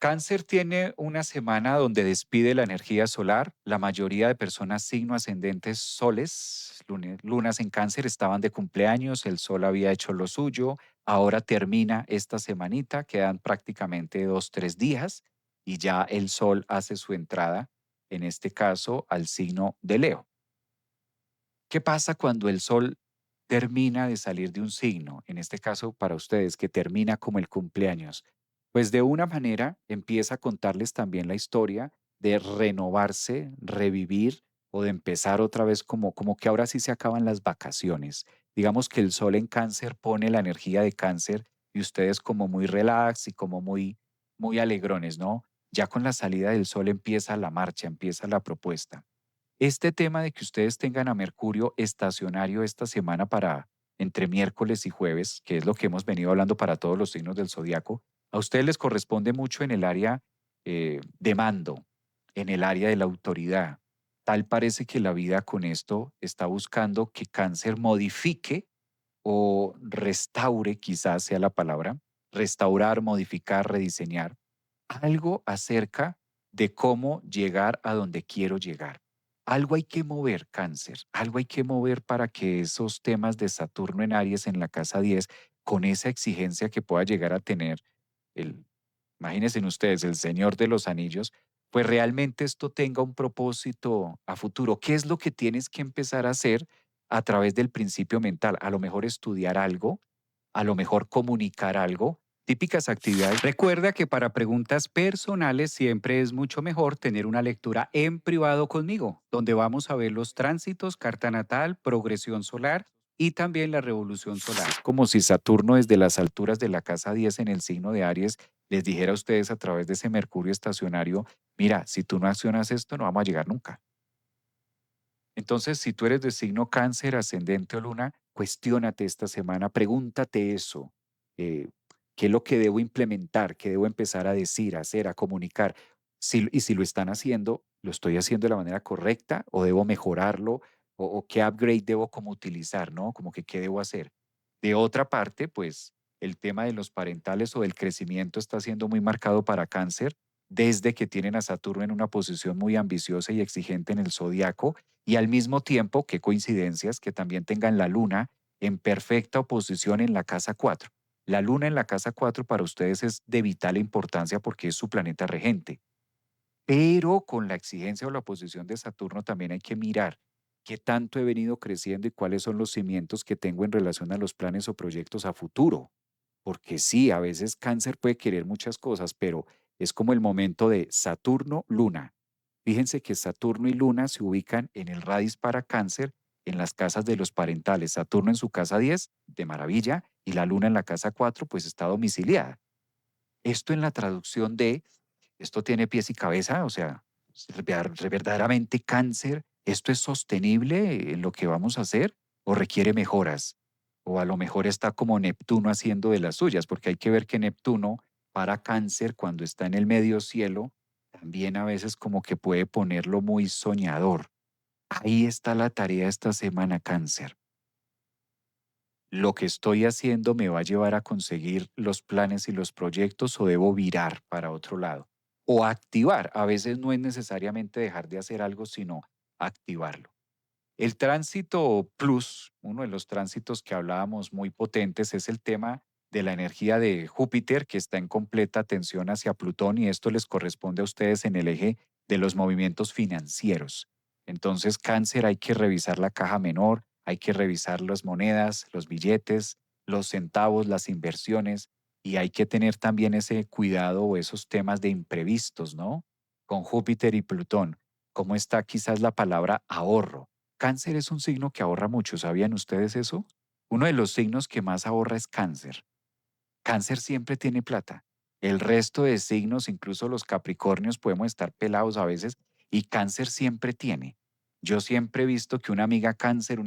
Cáncer tiene una semana donde despide la energía solar. La mayoría de personas signo ascendentes soles, lunas en cáncer, estaban de cumpleaños, el sol había hecho lo suyo. Ahora termina esta semanita, quedan prácticamente 2, 3 días y ya el sol hace su entrada, en este caso al signo de Leo. ¿Qué pasa cuando el sol termina de salir de un signo? En este caso, para ustedes, que termina como el cumpleaños. Pues de una manera empieza a contarles también la historia de renovarse, revivir o de empezar otra vez como que ahora sí se acaban las vacaciones. Digamos que el sol en cáncer pone la energía de cáncer y ustedes como muy relax y como muy alegrones, ¿no? Ya con la salida del sol empieza la marcha, empieza la propuesta. Este tema de que ustedes tengan a Mercurio estacionario esta semana para entre miércoles y jueves, que es lo que hemos venido hablando para todos los signos del zodiaco, a ustedes les corresponde mucho en el área de mando, en el área de la autoridad. Tal parece que la vida con esto está buscando que Cáncer modifique o restaure, quizás sea la palabra, restaurar, modificar, rediseñar, algo acerca de cómo llegar a donde quiero llegar. Algo hay que mover, Cáncer, algo hay que mover para que esos temas de Saturno en Aries en la casa 10, con esa exigencia que pueda llegar a tener el, imagínense ustedes, el Señor de los Anillos, pues realmente esto tenga un propósito a futuro. ¿Qué es lo que tienes que empezar a hacer a través del principio mental? A lo mejor estudiar algo, a lo mejor comunicar algo, típicas actividades. Recuerda que para preguntas personales siempre es mucho mejor tener una lectura en privado conmigo, donde vamos a ver los tránsitos, carta natal, progresión solar y también la revolución solar. Como si Saturno desde las alturas de la casa 10 en el signo de Aries les dijera a ustedes a través de ese Mercurio estacionario, mira, si tú no accionas esto, no vamos a llegar nunca. Entonces, si tú eres de signo cáncer, ascendente o luna, cuestiónate esta semana, pregúntate eso. eh, ¿Qué es lo que debo implementar? ¿Qué debo empezar a decir, a hacer, a comunicar? Y si lo están haciendo, ¿lo estoy haciendo de la manera correcta o debo mejorarlo? ¿O qué upgrade debo como utilizar, ¿no? Como que qué debo hacer. De otra parte, pues el tema de los parentales o del crecimiento está siendo muy marcado para cáncer desde que tienen a Saturno en una posición muy ambiciosa y exigente en el zodiaco y al mismo tiempo, qué coincidencias, que también tengan la luna en perfecta oposición en la casa 4. La luna en la casa 4 para ustedes es de vital importancia porque es su planeta regente, pero con la exigencia o la oposición de Saturno también hay que mirar qué tanto he venido creciendo y cuáles son los cimientos que tengo en relación a los planes o proyectos a futuro. Porque sí, a veces cáncer puede querer muchas cosas, pero es como el momento de Saturno-Luna. Fíjense que Saturno y Luna se ubican en el radix para cáncer en las casas de los parentales. Saturno en su casa 10, de maravilla, y la Luna en la casa 4, pues está domiciliada. Esto en la traducción de, esto tiene pies y cabeza, o sea, verdaderamente cáncer, ¿esto es sostenible en lo que vamos a hacer o requiere mejoras? O a lo mejor está como Neptuno haciendo de las suyas, porque hay que ver que Neptuno para cáncer cuando está en el medio cielo, también a veces como que puede ponerlo muy soñador. Ahí está la tarea esta semana, cáncer. ¿Lo que estoy haciendo me va a llevar a conseguir los planes y los proyectos o debo virar para otro lado? O activar. A veces no es necesariamente dejar de hacer algo, sino activarlo. El tránsito plus, uno de los tránsitos que hablábamos muy potentes, es el tema de la energía de Júpiter, que está en completa tensión hacia Plutón, y esto les corresponde a ustedes en el eje de los movimientos financieros. Entonces, cáncer, hay que revisar la caja menor, hay que revisar las monedas, los billetes, los centavos, las inversiones, y hay que tener también ese cuidado o esos temas de imprevistos, ¿no? Con Júpiter y Plutón. ¿Cómo está quizás la palabra ahorro? Cáncer es un signo que ahorra mucho, ¿sabían ustedes eso? Uno de los signos que más ahorra es cáncer. Cáncer siempre tiene plata. El resto de signos, incluso los Capricornios, podemos estar pelados a veces y cáncer siempre tiene. Yo siempre he visto que una amiga cáncer,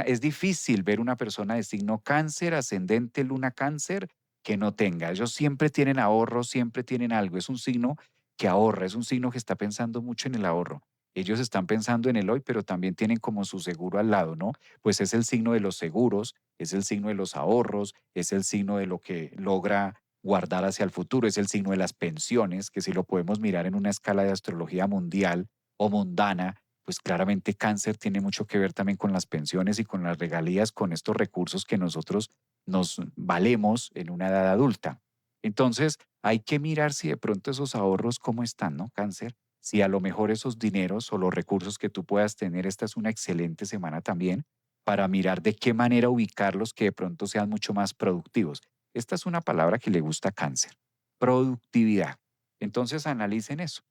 es difícil ver una persona de signo cáncer, ascendente luna cáncer, que no tenga. Ellos siempre tienen ahorro, siempre tienen algo. Es un signo que ahorra, es un signo que está pensando mucho en el ahorro. Ellos están pensando en el hoy, pero también tienen como su seguro al lado, ¿no? Pues es el signo de los seguros, es el signo de los ahorros, es el signo de lo que logra guardar hacia el futuro, es el signo de las pensiones, que si lo podemos mirar en una escala de astrología mundial o mundana, pues claramente cáncer tiene mucho que ver también con las pensiones y con las regalías, con estos recursos que nosotros nos valemos en una edad adulta. Entonces, hay que mirar si de pronto esos ahorros cómo están, ¿no? Cáncer, si a lo mejor esos dineros o los recursos que tú puedas tener, esta es una excelente semana también para mirar de qué manera ubicarlos que de pronto sean mucho más productivos. Esta es una palabra que le gusta a cáncer, productividad. Entonces analicen eso,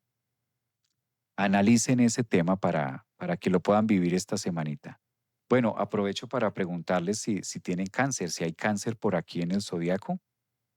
analicen ese tema para que lo puedan vivir esta semanita. Bueno, aprovecho para preguntarles si tienen cáncer, si hay cáncer por aquí en el zodiaco.